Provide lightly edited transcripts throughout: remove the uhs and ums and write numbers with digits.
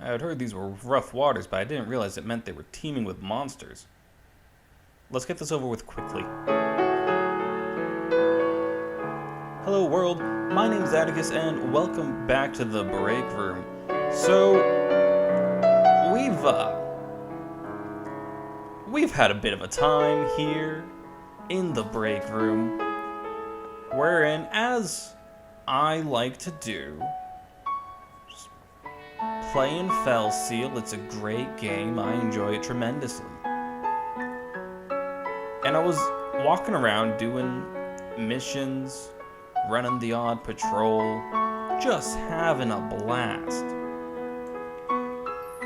I had heard these were rough waters, but I didn't realize it meant they were teeming with monsters. Let's get this over with quickly. Hello world, my name's Atticus and welcome back to the break room. So, we've had a bit of a time here in the break room, wherein, as I like to do, just playing Fell Seal. It's a great game, I enjoy it tremendously. And I was walking around doing missions, running the odd patrol, just having a blast.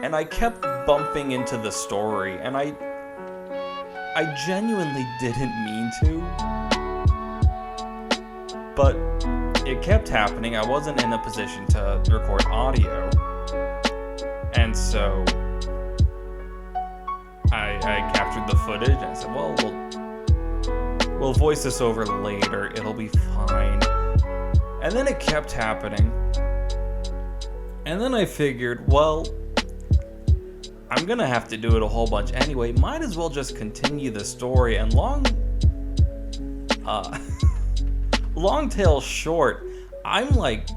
And I kept bumping into the story, and I genuinely didn't mean to. But it kept happening. I wasn't in a position to record audio. And so I captured the footage and I said, well, we'll voice this over later. It'll be fine. And then it kept happening. And then I figured, well, I'm gonna have to do it a whole bunch anyway. Might as well just continue the story. And long tale short, I'm like,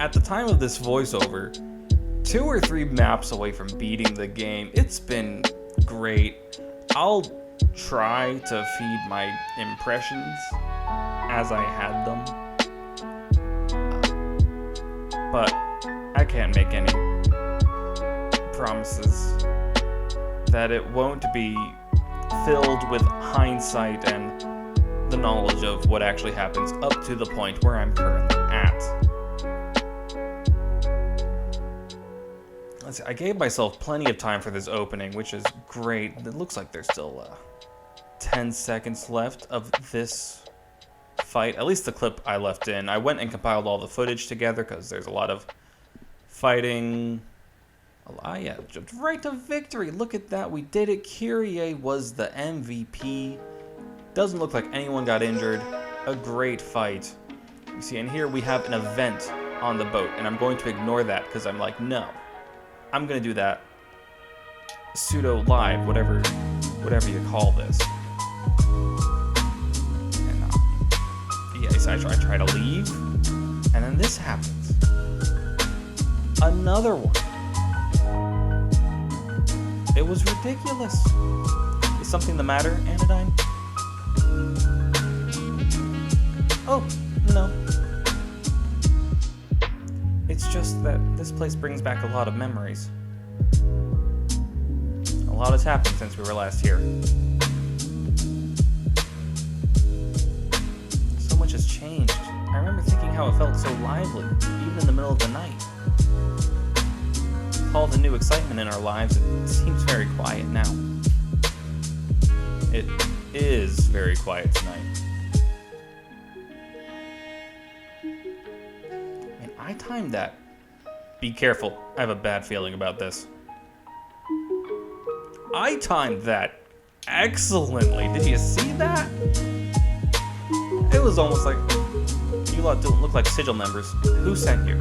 at the time of this voiceover, 2 or 3 maps away from beating the game. It's been great. I'll try to feed my impressions as I had them. But I can't make any promises that it won't be filled with hindsight and the knowledge of what actually happens up to the point where I'm currently at. Let's see, I gave myself plenty of time for this opening, which is great. It looks like there's still 10 seconds left of this fight, at least the clip I left in. I went and compiled all the footage together because there's a lot of fighting. Yeah, jumped right to victory. Look at that, we did it. Kyrie was the MVP. Doesn't look like anyone got injured. A great fight. You see, and here we have an event on the boat, and I'm going to ignore that because I'm like, no. I'm going to do that pseudo live, whatever you call this. And yes, I try to leave, and then this happens. Another one. It was ridiculous. Is something the matter, Anodyne? Oh, no. It's just that this place brings back a lot of memories. A lot has happened since we were last here. So much has changed. I remember thinking how it felt so lively, even in the middle of the night. With all the new excitement in our lives, it seems very quiet now. It is very quiet tonight. And I timed that. Be careful, I have a bad feeling about this. I timed that excellently. Did you see that? It was almost like, you lot don't look like sigil members. Who sent you?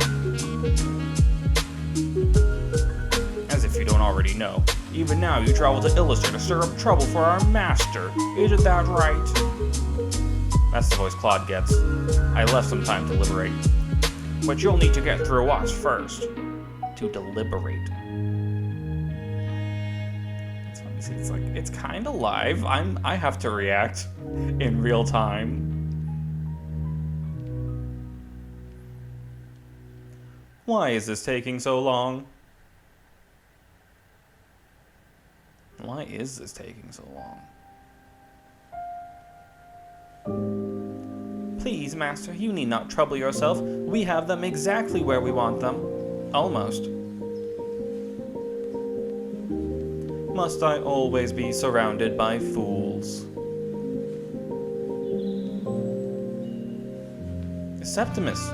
As if you don't already know. Even now you travel to Illuster to stir up trouble for our master. Isn't that right? That's the voice Claude gets. I left some time to liberate. But you'll need to get through us first. To deliberate. That's funny. See, it's like, it's kind of live. I have to react in real time. Why is this taking so long? Why is this taking so long? Please, Master, you need not trouble yourself. We have them exactly where we want them. Almost. Must I always be surrounded by fools? Septimus,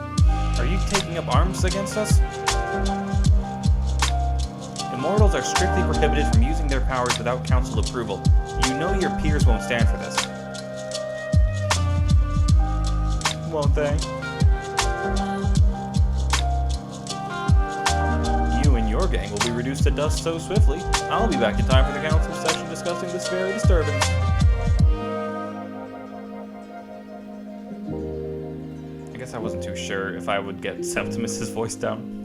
are you taking up arms against us? Immortals are strictly prohibited from using their powers without council approval. You know your peers won't stand for this. Won't they? You and your gang will be reduced to dust so swiftly, I'll be back in time for the council session discussing this very disturbance. I guess I wasn't too sure if I would get Septimus's voice down.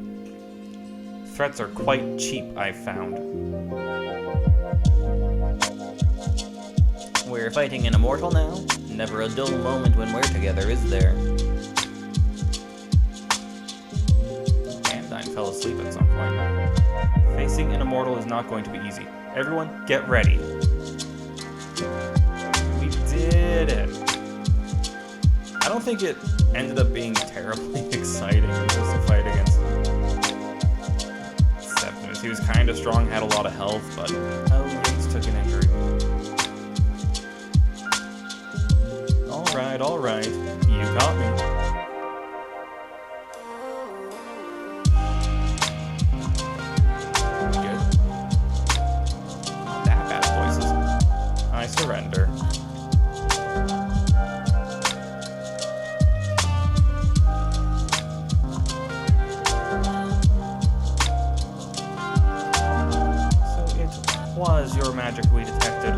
Threats are quite cheap, I've found. We're fighting an immortal now? Never a dull moment when we're together, is there? Andine fell asleep at some point. Facing an immortal is not going to be easy. Everyone, get ready. We did it. I don't think it ended up being terribly exciting to fight against Septimus. He was kind of strong, had a lot of health, but Yates took an injury. Alright, you got me. Good. Not that bad voices. I surrender. So it was your magic we detected.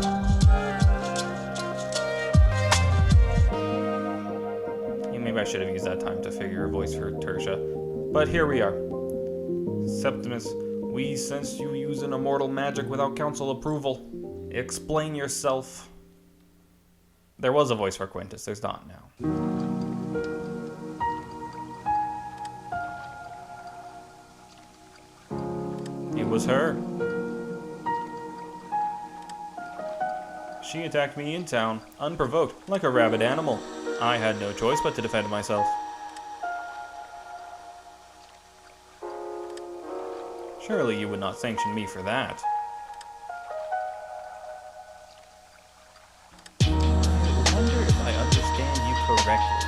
Maybe I should have used that time to figure a voice for Tertia. But here we are. Septimus, we sense you use an immortal magic without council approval. Explain yourself. There was a voice for Quintus, there's not now. It was her. She attacked me in town, unprovoked, like a rabid animal. I had no choice but to defend myself. Surely you would not sanction me for that. I wonder if I understand you correctly.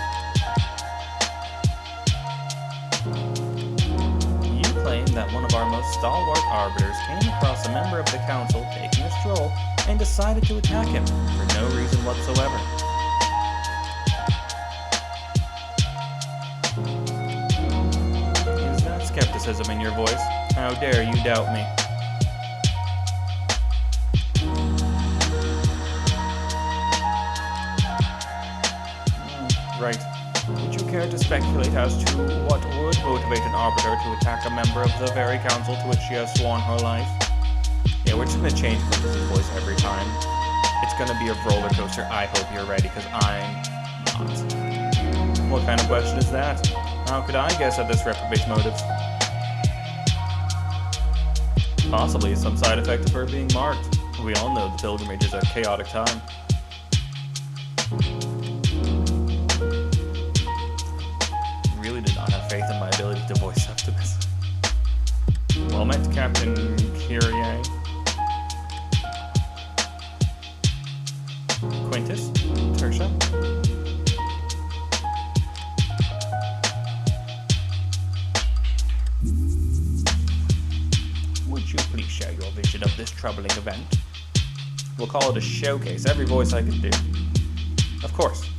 You claim that one of our most stalwart arbiters came across a member of the council taking a stroll and decided to attack him for no reason whatsoever. Skepticism in your voice. How dare you doubt me? Right. Would you care to speculate as to what would motivate an arbiter to attack a member of the very council to which she has sworn her life? Yeah, we're just gonna change Quintus's voice every time. It's gonna be a roller coaster. I hope you're ready, because I'm not. What kind of question is that? How could I guess at this reprobate's motives? Possibly some side effect of her being marked. We all know the pilgrimage is a chaotic time. Really did not have faith in my ability to voice Septimus. Well met, Captain Kyrie. Quintus? Tertia? Would you please share your vision of this troubling event? We'll call it a showcase, every voice I can do. Of course,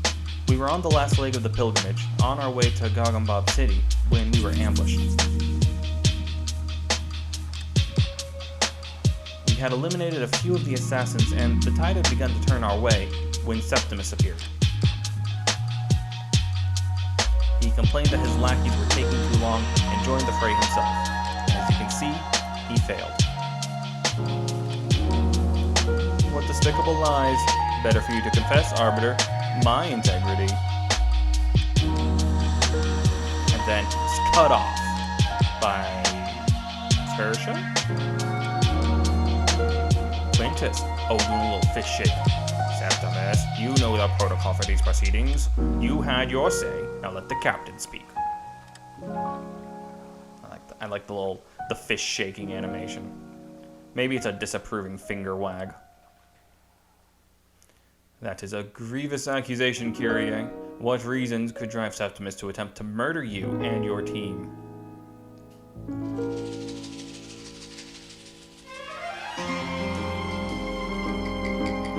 we were on the last leg of the pilgrimage, on our way to Gagambab City, when we were ambushed. We had eliminated a few of the assassins, and the tide had begun to turn our way when Septimus appeared. He complained that his lackeys were taking too long and joined the fray himself. And as you can see, he failed. What despicable lies. Better for you to confess, Arbiter, my integrity. And then he was cut off by Tertia? Quintus, oh, you little fish shake. Septimus, you know the protocol for these proceedings. You had your say. Now let the captain speak. I like the fish shaking animation. Maybe it's a disapproving finger wag. That is a grievous accusation, Kyrie. What reasons could drive Septimus to attempt to murder you and your team?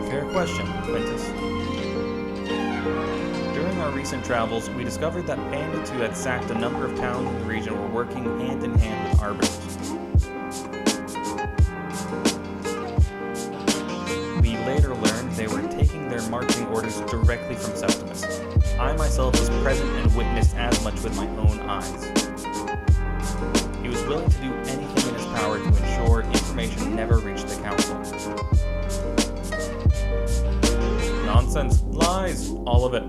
Fair question, Quintus. During our recent travels, we discovered that bandits who had sacked a number of towns in the region were working hand in hand with arbiters. orders directly from Septimus. I myself was present and witnessed as much with my own eyes. He was willing to do anything in his power to ensure information never reached the Council. Nonsense. Lies. All of it.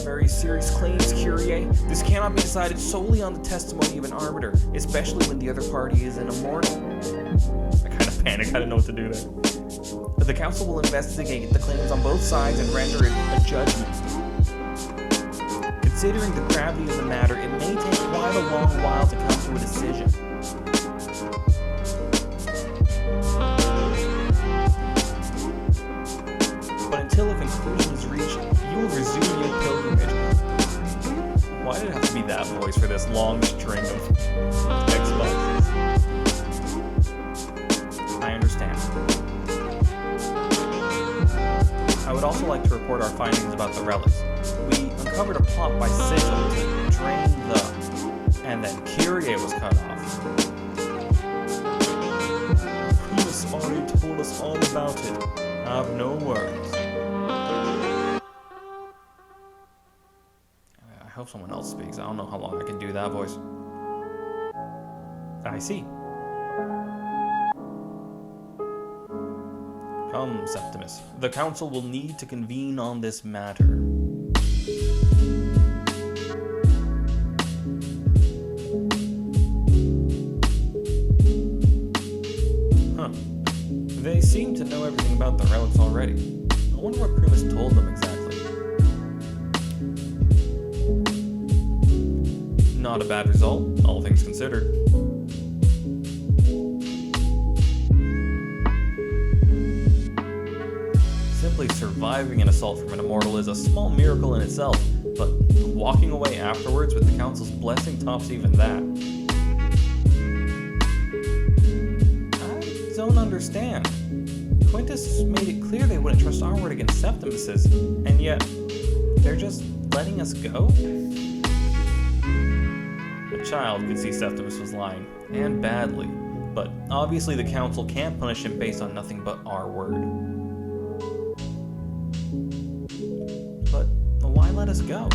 Very serious claims, Kyrie. This cannot be decided solely on the testimony of an Arbiter, especially when the other party is an immortal. I kind of panicked. I didn't know what to do there. But the Council will investigate the claims on both sides and render it a judgment. Considering the gravity of the matter, it may take quite a long while to come to a decision. But until a conclusion is reached, you will resume your pilgrimage. Why did it have to be that voice for this long string of Xboxes? I understand. I would also like to report our findings about the relics. We uncovered a plot by Sigil to drain the... and then Kyrie was cut off. Primus already told us all about it. I have no words. I hope someone else speaks. I don't know how long I can do that voice. I see. Come, Septimus. The Council will need to convene on this matter. They seem to know everything about the relics already. I wonder what Primus told them exactly. Not a bad result, all things considered. Simply surviving an assault from an immortal is a small miracle in itself, but walking away afterwards with the Council's blessing tops even that. I don't understand. Quintus made it clear they wouldn't trust our word against Septimus's, and yet they're just letting us go? A child could see Septimus was lying, and badly, but obviously the Council can't punish him based on nothing but our word. But why let us go?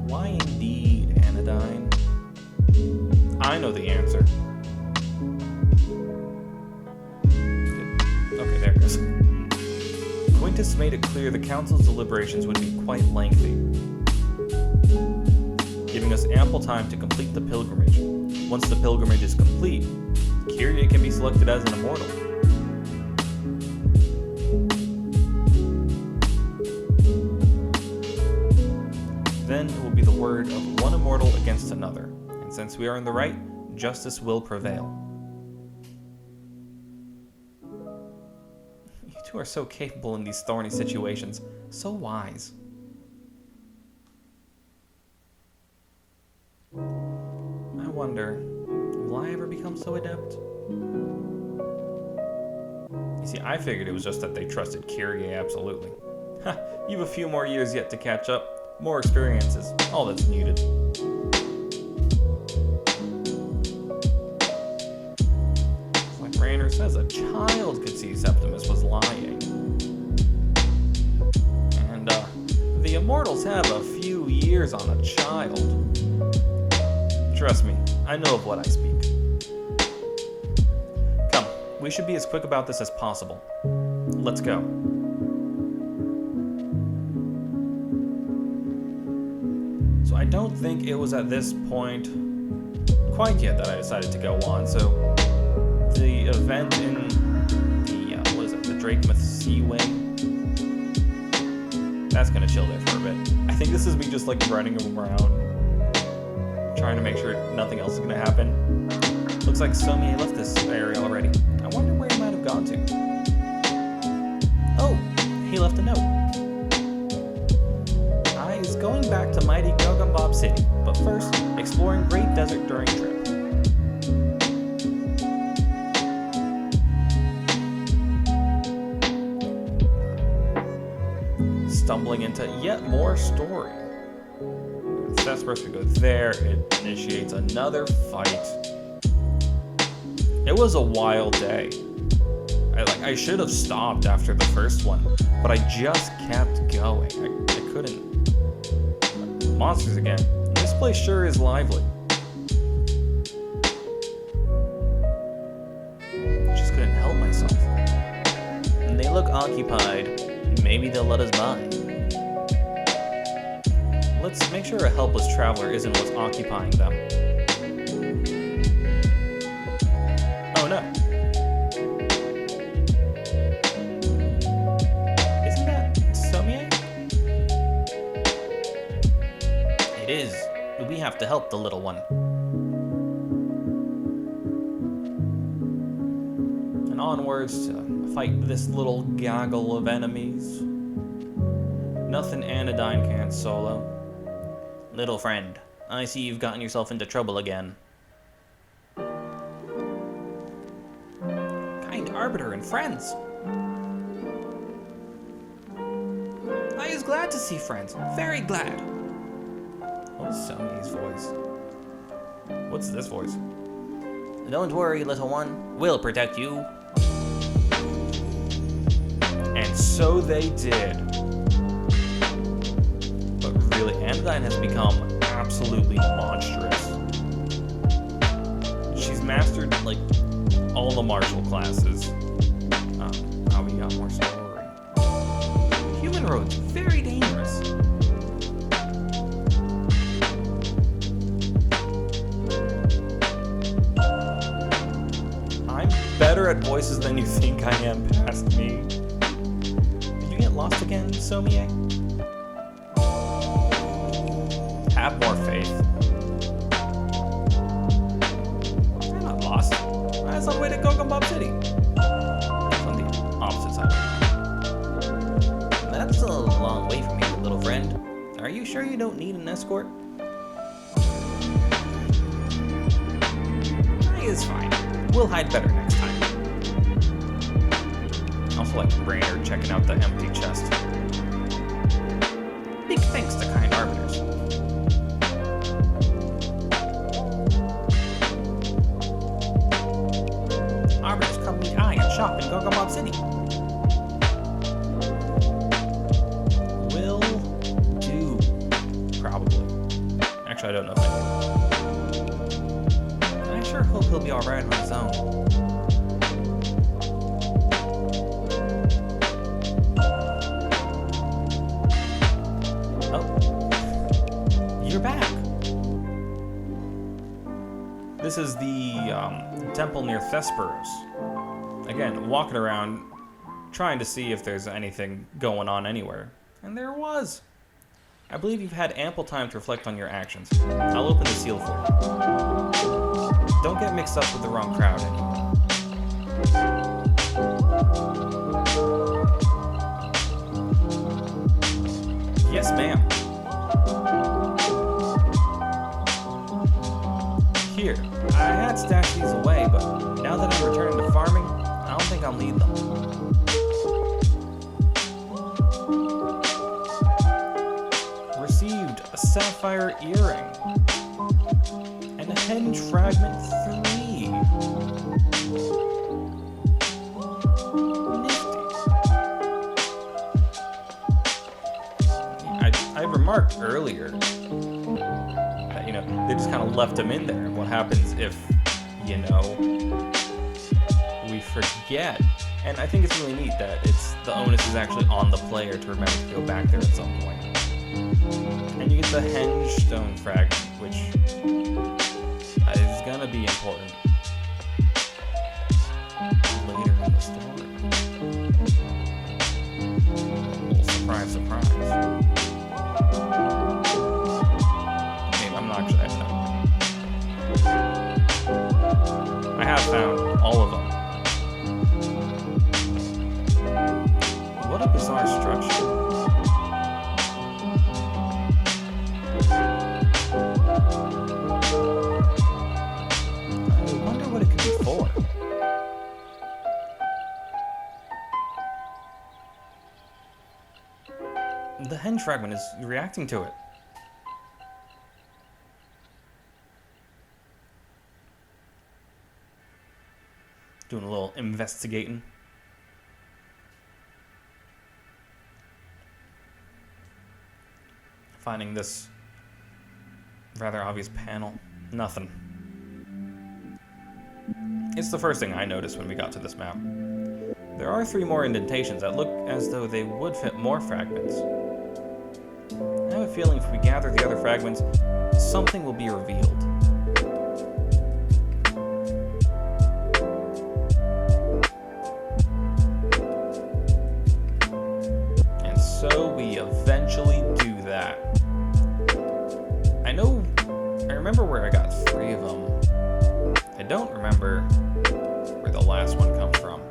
Why indeed, Anodyne? I know the answer. Okay, there it goes. Quintus made it clear the Council's deliberations would be quite lengthy, giving us ample time to complete the pilgrimage. Once the pilgrimage is complete, Kyrie can be selected as an immortal. Then it will be the word of one immortal against another, and since we are in the right, justice will prevail. You two are so capable in these thorny situations, so wise. I wonder, will I ever become so adept? You see, I figured it was just that they trusted Kyrie absolutely. Ha, you have a few more years yet to catch up, more experiences, all that's needed. Like Rainer says, a child could see Septimus was lying. And, the Immortals have a few years on a child. Trust me, I know of what I speak. Come, we should be as quick about this as possible. Let's go. So I don't think it was at this point quite yet that I decided to go on, so the event in the Drakemouth Seaway, that's gonna chill there for a bit. I think this is me just like running around, trying to make sure nothing else is gonna happen. Looks like Somie left this area already. I wonder where he might have gone to. Oh, he left a note. I is going back to mighty Gogambob City, but first, exploring Great Desert during trip. Stumbling into yet more story. Thesperos, we go there. It initiates another fight. It was a wild day. I should have stopped after the first one, but I just kept going. I couldn't. Monsters again. This place sure is lively. Just couldn't help myself. They look occupied. Maybe they'll let us by. Let's make sure a helpless traveler isn't what's occupying them. Oh no. Isn't that Somie? It is. We have to help the little one. And onwards to fight this little gaggle of enemies. Nothing Anodyne can't solo. Little friend, I see you've gotten yourself into trouble again. Kind Arbiter and friends. I is glad to see friends. Very glad. What's Somie's voice? What's this voice? Don't worry, little one. We'll protect you. And so they did. But really, Anodyne has become absolutely monstrous. She's mastered, like, all the martial classes. We got more story. Human roads, very dangerous. I'm better at voices than you think I am past me. Did you get lost again, Somie? Have more faith. I'm not lost. I was on the way to Gogombop City. On the opposite side. That's a long way from here, little friend. Are you sure you don't need an escort? It's fine. We'll hide better next time. Also like Brainerd checking out the empty chest. Big thanks to kind Arbiters. Arbiters come meet I and shop in Gogombop City. Will do. Probably. Actually, I don't know if I do. I sure hope he'll be alright on his own. Oh. You're back. This is the temple near Thesperos. Again, walking around, trying to see if there's anything going on anywhere. And there was. I believe you've had ample time to reflect on your actions. I'll open the seal for you. Don't get mixed up with the wrong crowd anymore. Yes, ma'am. Here, I had stashed these away, but now that I'm returning to farming, I don't think I'll need them. Received a sapphire earring. And a henge fragment 3. Nifty. I remarked earlier that, they just kind of left them in there. What happens if, we forget? And I think it's really neat that the onus is actually on the player to remember to go back there at some point. And you get the henge stone fragment, which is gonna be important later in the story. Well, surprise, surprise. Okay, I'm not actually. I have found all of them. What a bizarre structure. The henge fragment is reacting to it. Doing a little investigating. Finding this rather obvious panel. Nothing. It's the first thing I noticed when we got to this map. There are 3 more indentations that look as though they would fit more fragments. I have a feeling if we gather the other fragments, something will be revealed. And so we eventually do that. I remember where I got 3 of them. I don't remember where the last one comes from.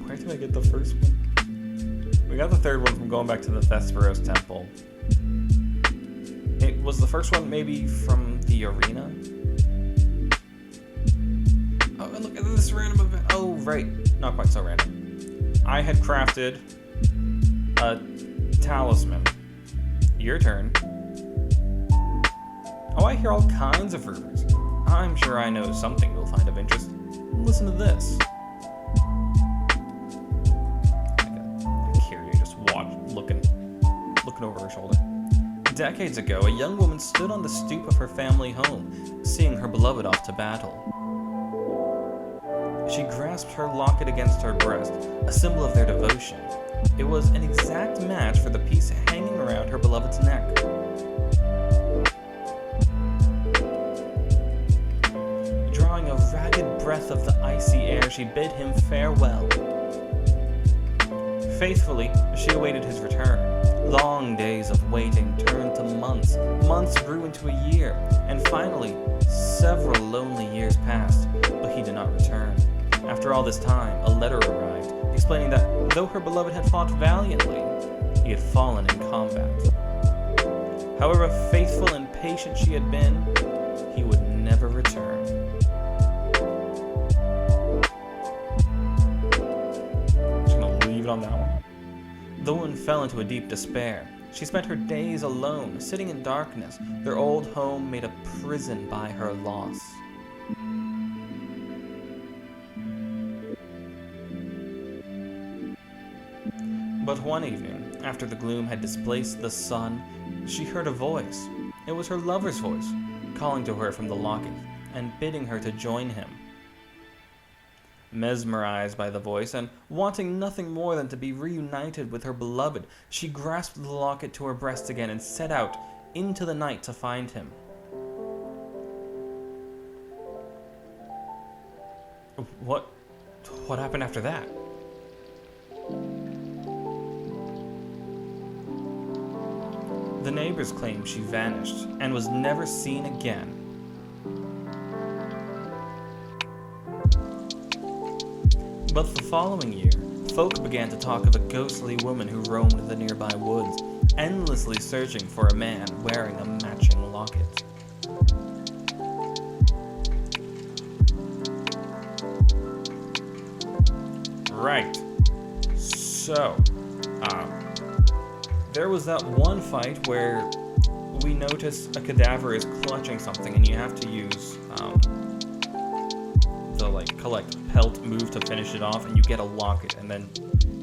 Where did I get the first one? We got the 3rd one from going back to the Thesperos Temple. Was the first one maybe from the arena? Oh, and look at this random event. Oh, right. Not quite so random. I had crafted a talisman. Your turn. Oh, I hear all kinds of rumors. I'm sure I know something you'll find of interest. Listen to this. Kyria just looking over her shoulder. Decades ago, a young woman stood on the stoop of her family home, seeing her beloved off to battle. She grasped her locket against her breast, a symbol of their devotion. It was an exact match for the piece hanging around her beloved's neck. Drawing a ragged breath of the icy air, she bid him farewell. Faithfully, she awaited his return. Long days of waiting turned to months. Months grew into a year, and finally, several lonely years passed, but he did not return. After all this time, a letter arrived, explaining that though her beloved had fought valiantly, he had fallen in combat. However faithful and patient she had been, he would never return. Just gonna leave it on that one. The woman fell into a deep despair. She spent her days alone, sitting in darkness, their old home made a prison by her loss. But one evening, after the gloom had displaced the sun, she heard a voice. It was her lover's voice, calling to her from the locket and bidding her to join him. Mesmerized by the voice and wanting nothing more than to be reunited with her beloved, she grasped the locket to her breast again and set out into the night to find him. What happened after that? The neighbors claimed she vanished and was never seen again. But the following year, folk began to talk of a ghostly woman who roamed the nearby woods, endlessly searching for a man wearing a matching locket. Right. So, there was that one fight where we notice a cadaver is clutching something and you have to use the collect pelt move to finish it off, and you get a locket, and then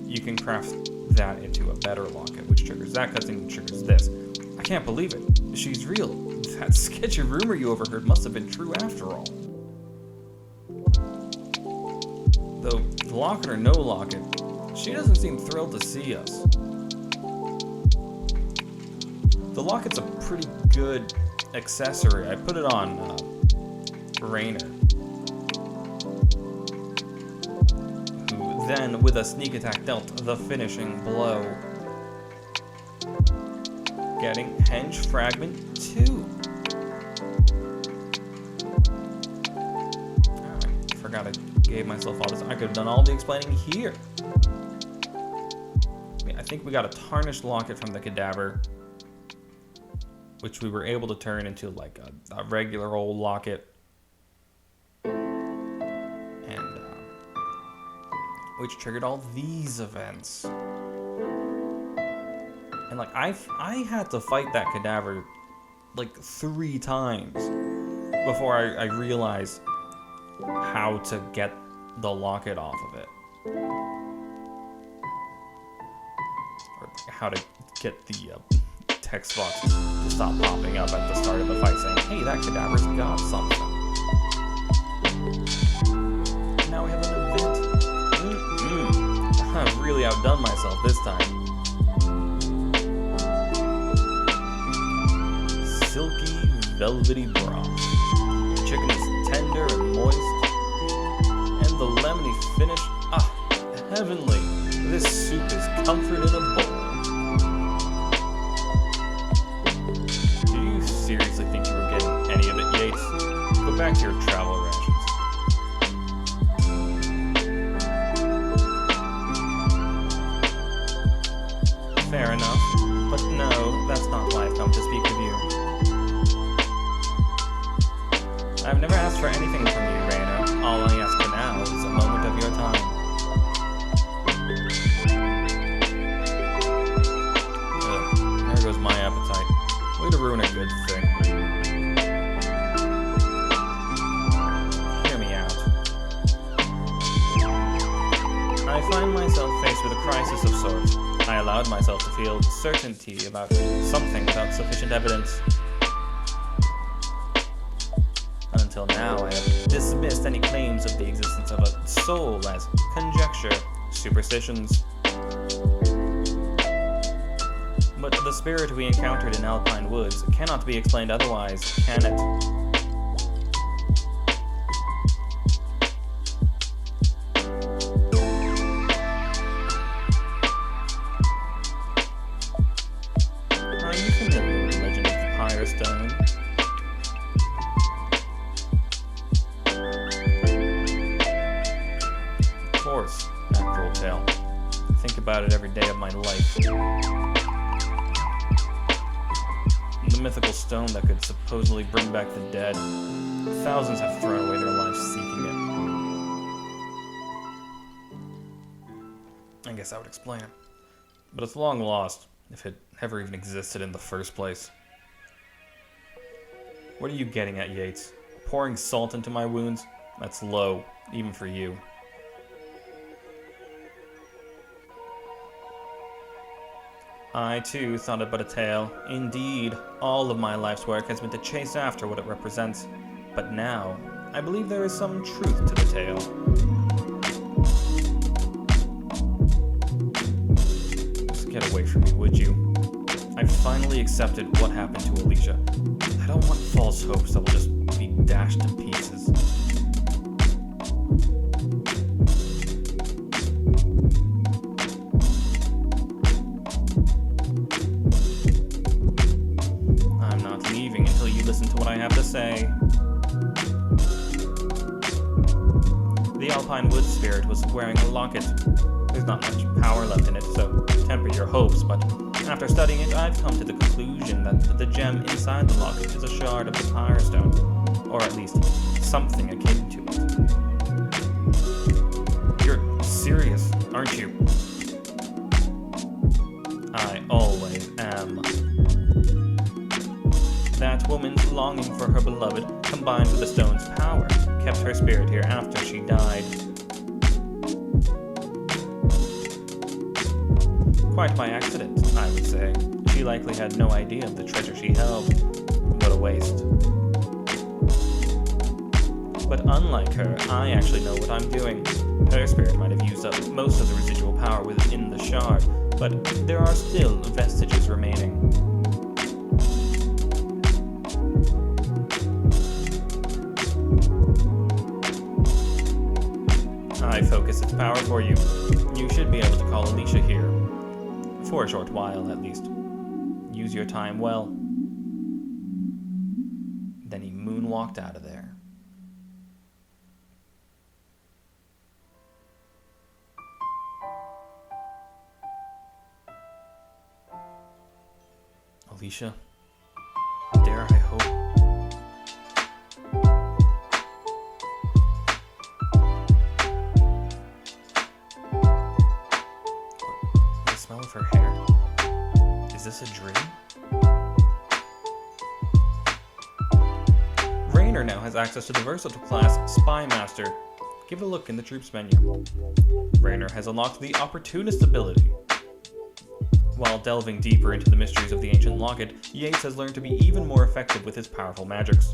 you can craft that into a better locket, which triggers that cutscene, which triggers this. I can't believe it. She's real. That sketchy rumor you overheard must have been true after all. Though, locket or no locket, she doesn't seem thrilled to see us. The locket's a pretty good accessory. I put it on Rainer, who then, with a sneak attack, dealt the finishing blow, getting Henge Fragment 2. I forgot I gave myself all this. I could have done all the explaining here. I think we got a tarnished locket from the cadaver, which we were able to turn into like a regular old locket, and which triggered all these events. And like I had to fight that cadaver like 3 times before I realize how to get the locket off of it. Or how to get the text box to stop popping up at the start of the fight saying, hey, that cadaver's got something. Now we have an event. I've really outdone myself this time. Silky, velvety broth. The chicken is tender and moist. And the lemony finish, heavenly. This soup is comfort in a bowl. Do you seriously think you were getting any of it, Yates? Go back to your travel rations. Fair enough, but no, that's not why I've come to speak with you. I've never asked for anything from you, Raina. All I ask for now is a moment of your time. There goes my appetite. Way to ruin a good thing. Hear me out. I find myself faced with a crisis of sorts. I allowed myself to feel certainty about something without sufficient evidence. Until now, I have dismissed any claims of the existence of a soul as conjecture, superstitions. But the spirit we encountered in Alpine Woods cannot be explained otherwise, can it? Are you familiar with the legend of the Pyre Stone? Of course, that cruel tale. I think about it every day of my life. The mythical stone that could supposedly bring back the dead. Thousands have thrown away their lives seeking it. I guess that would explain it. But it's long lost, if it ever even existed in the first place. What are you getting at, Yates? Pouring salt into my wounds? That's low, even for you. I, too, thought it but a tale. Indeed, all of my life's work has been to chase after what it represents. But now, I believe there is some truth to the tale. Just get away from me, would you? I've finally accepted what happened to Alicia. I don't want false hopes that will just be dashed to pieces. Listen to what I have to say. The Alpine Woods spirit was wearing a locket. There's not much power left in it, so temper your hopes, but after studying it, I've come to the conclusion that the gem inside the locket is a shard of the Pyre Stone, or at least something akin to it. You're serious, aren't you? I always am. That woman's longing for her beloved, combined with the stone's power, kept her spirit here after she died. Quite by accident, I would say. She likely had no idea of the treasure she held. What a waste. But unlike her, I actually know what I'm doing. Her spirit might have used up most of the residual power within the shard, but there are still vestiges remaining. I focus its power for you. You should be able to call Alicia here. For a short while, at least. Use your time well. Then he moonwalked out of there. Alicia, dare I hope? Smell of her hair. Is this a dream? Raynor now has access to the versatile class Spy Master. Give it a look in the troops menu. Raynor has unlocked the Opportunist ability. While delving deeper into the mysteries of the ancient locket, Yates has learned to be even more effective with his powerful magics.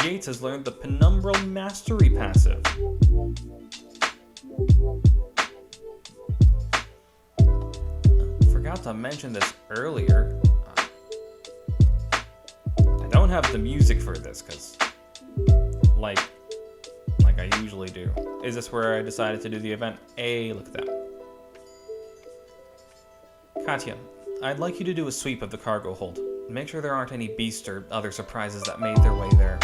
Yates has learned the Penumbral Mastery passive. Forgot to mention this earlier. I don't have the music for this because, like I usually do. Is this where I decided to do the event? Hey, look at that. Katya, I'd like you to do a sweep of the cargo hold. Make sure there aren't any beasts or other surprises that made their way there.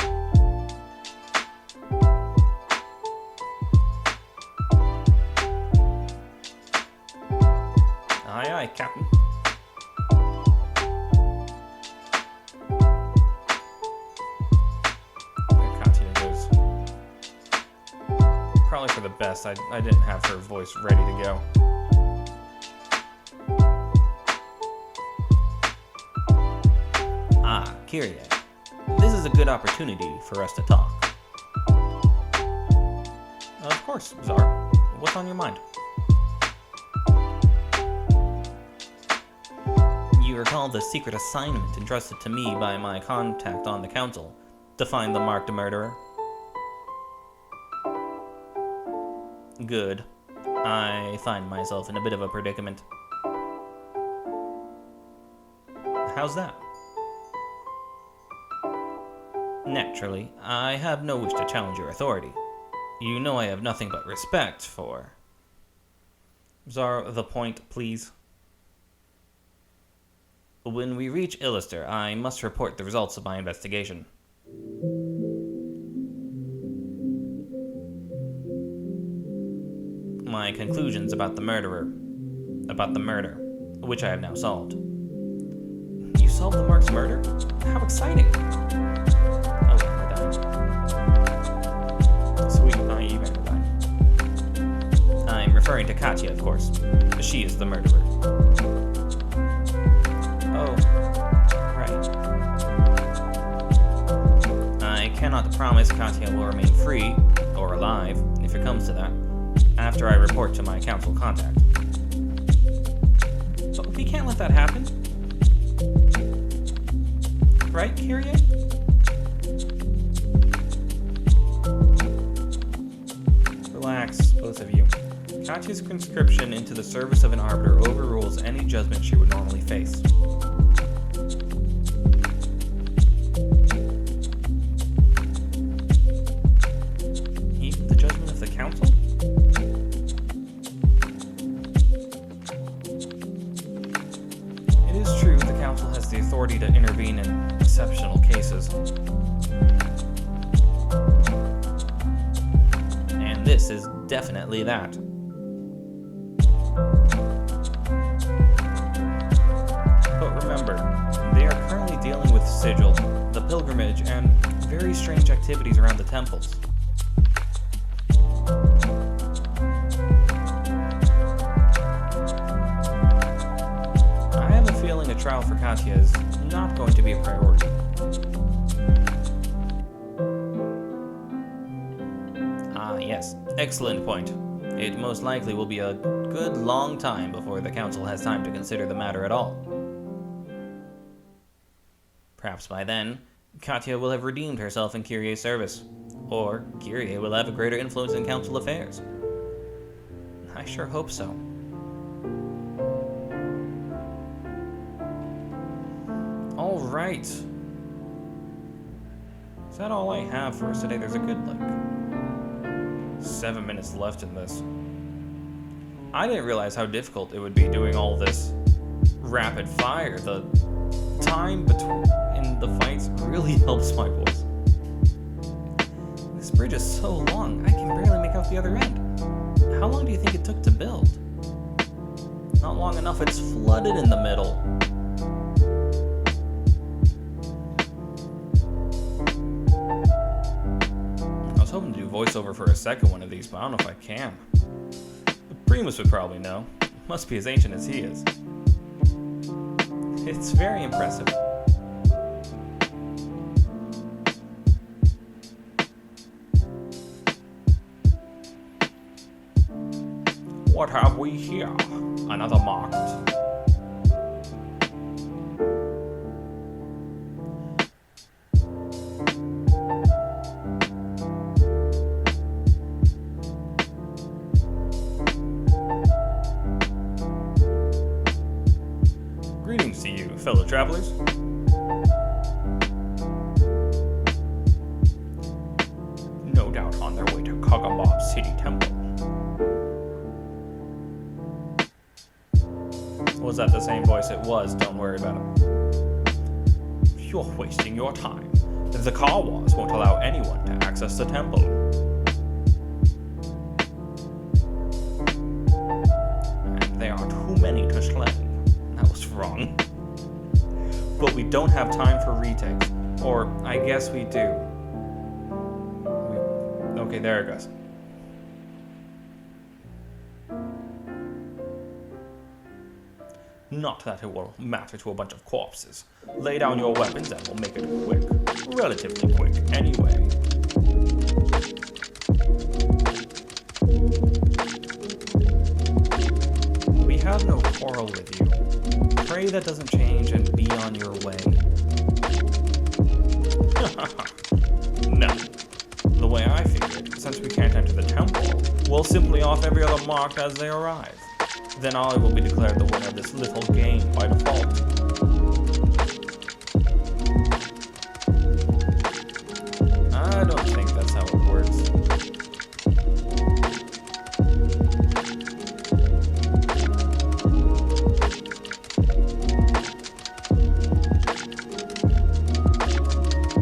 Aye, aye, Captain. There Katya goes. Probably for the best. I didn't have her voice ready to go. Ah, Kyrie. This is a good opportunity for us to talk. Of course, Czar. What's on your mind? You recall the secret assignment entrusted to me by my contact on the Council to find the marked murderer? Good. I find myself in a bit of a predicament. How's that? Naturally, I have no wish to challenge your authority. You know I have nothing but respect for... Czar, the point, please. When we reach Illister, I must report the results of my investigation. My conclusions about the murder, which I have now solved. You solved the Mark's murder? How exciting! Oh, I died. Sweet, naive Anodyne. I'm referring to Katya, of course. She is the murderer. Oh, right. I cannot promise Katya will remain free, or alive, if it comes to that, after I report to my council contact. But we can't let that happen. Right, Kyrie? Relax, both of you. Katya's conscription into the service of an Arbiter overrules any judgment she would normally face. Even the judgment of the Council? It is true the Council has the authority to intervene in exceptional cases. And this is definitely that. But remember, they are currently dealing with Sigil, the pilgrimage, and very strange activities around the temples. I have a feeling a trial for Katya is not going to be a priority. Ah, yes. Excellent point. It most likely will be a good long time before the Council has time to consider the matter at all. Perhaps by then, Katya will have redeemed herself in Kyrie's service, or Kyrie will have a greater influence in Council affairs. I sure hope so. Alright. Is that all I have for us today? There's a good, 7 minutes left in this. I didn't realize how difficult it would be doing all this rapid fire. The time in the fights really helps my voice. This bridge is so long, I can barely make out the other end. How long do you think it took to build? Not long enough, it's flooded in the middle. I was hoping to do voiceover for a second one of these, but I don't know if I can. Primus would probably know. Must be as ancient as he is. It's very impressive. What have we here? Another marked. Greetings to you, fellow travelers. No doubt on their way to Kagambab City Temple. Was that the same voice? It was. Don't worry about it. You're wasting your time. The Kawas won't allow anyone to access the temple. And there are too many to slay. That was wrong. But we don't have time for retakes. Or, I guess we do. Okay, there it goes. Not that it will matter to a bunch of corpses. Lay down your weapons and we'll make it quick. Relatively quick, anyway. We have no quarrel with you. Pray that doesn't change and be on your way. No. The way I figured, since we can't enter the temple, we'll simply off every other marked as they arrive. Then I will be declared the winner of this little game by default. I don't think that's how it works.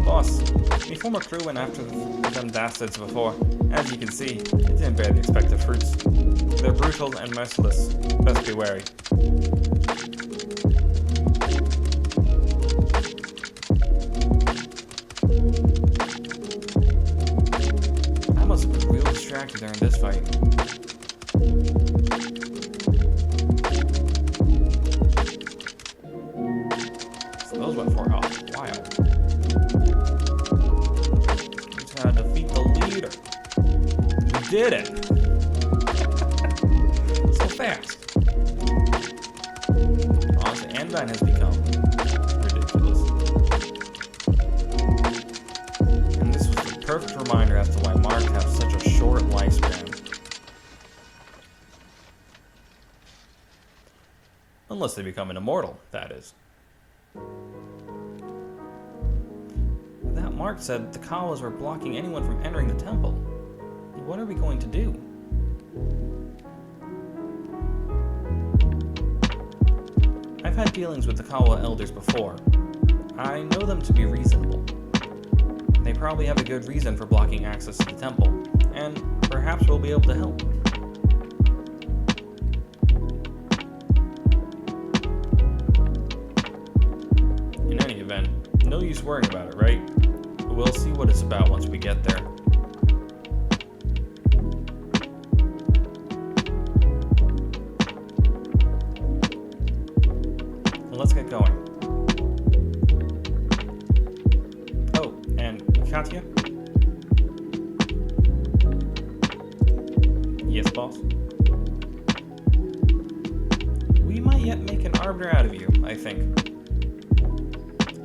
Boss, me former crew went after them bastards before. As you can see, it didn't bear the expected fruits. They're brutal and merciless. Best be wary. I must have been real distracted during this fight. So those went for a while. We just had to defeat the leader. We did it! Fast. Honestly, Anvine has become ridiculous. And this was the perfect reminder as to why Marks have such a short lifespan. Unless they become an immortal, that is. That Mark said the Kawas were blocking anyone from entering the temple. What are we going to do? I've had dealings with the Kawa elders before. I know them to be reasonable. They probably have a good reason for blocking access to the temple, and perhaps we'll be able to help. In any event, no use worrying about it, right? We'll see what it's about once we get there. Let's get going. Oh, and Katya? Yes, boss? We might yet make an Arbiter out of you, I think.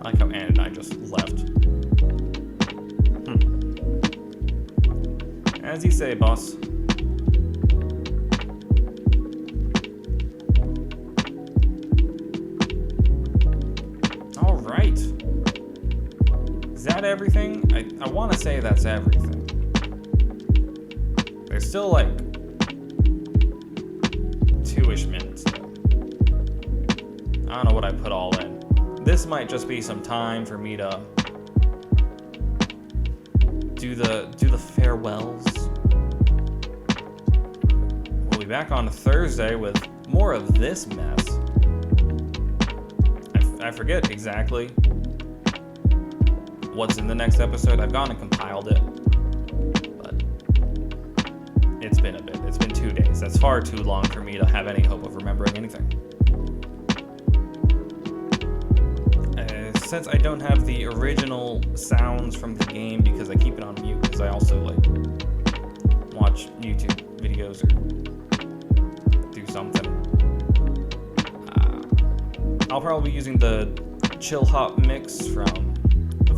I like how Ann and I just left. As you say, boss. Alright. Is that everything? I want to say that's everything. There's still like 2-ish minutes though. I don't know what I put all in. This might just be some time for me to do the farewells. We'll be back on Thursday with more of this mess. I forget exactly what's in the next episode. I've gone and compiled it, but it's been a bit. It's been 2 days. That's far too long for me to have any hope of remembering anything. Since I don't have the original sounds from the game because I keep it on mute because I also like watch YouTube videos or something. I'll probably be using the Chill Hop mix from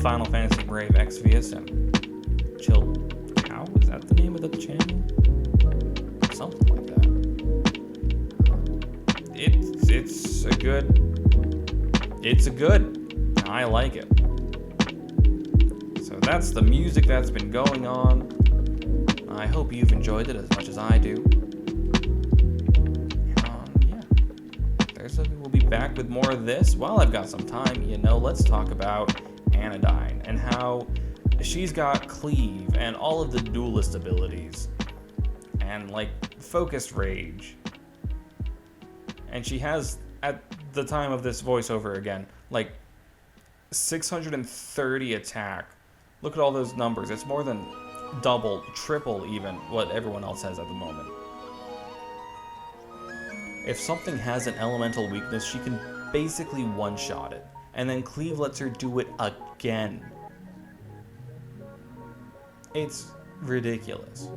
Final Fantasy Brave Exvius and Chill Cow? Is that the name of the channel? Something like that. It's a good. I like it. So that's the music that's been going on. I hope you've enjoyed it as much as I do. We'll be back with more of this. While I've got some time, let's talk about Anodyne and how she's got cleave and all of the duelist abilities and focused rage. And she has, at the time of this voiceover again, 630 attack. Look at all those numbers. It's more than double, triple even what everyone else has at the moment. If something has an elemental weakness, she can basically one-shot it. And then cleave lets her do it again. It's ridiculous.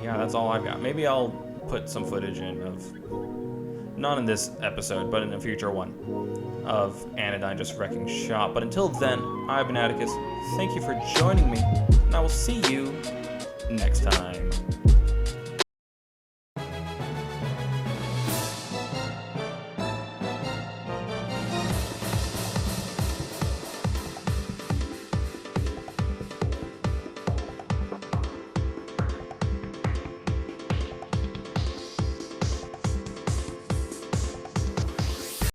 Yeah, that's all I've got. Maybe I'll put some footage in of, not in this episode, but in a future one, of Anodyne just wrecking shop. But until then, I've been Atticus. Thank you for joining me, and I will see you next time.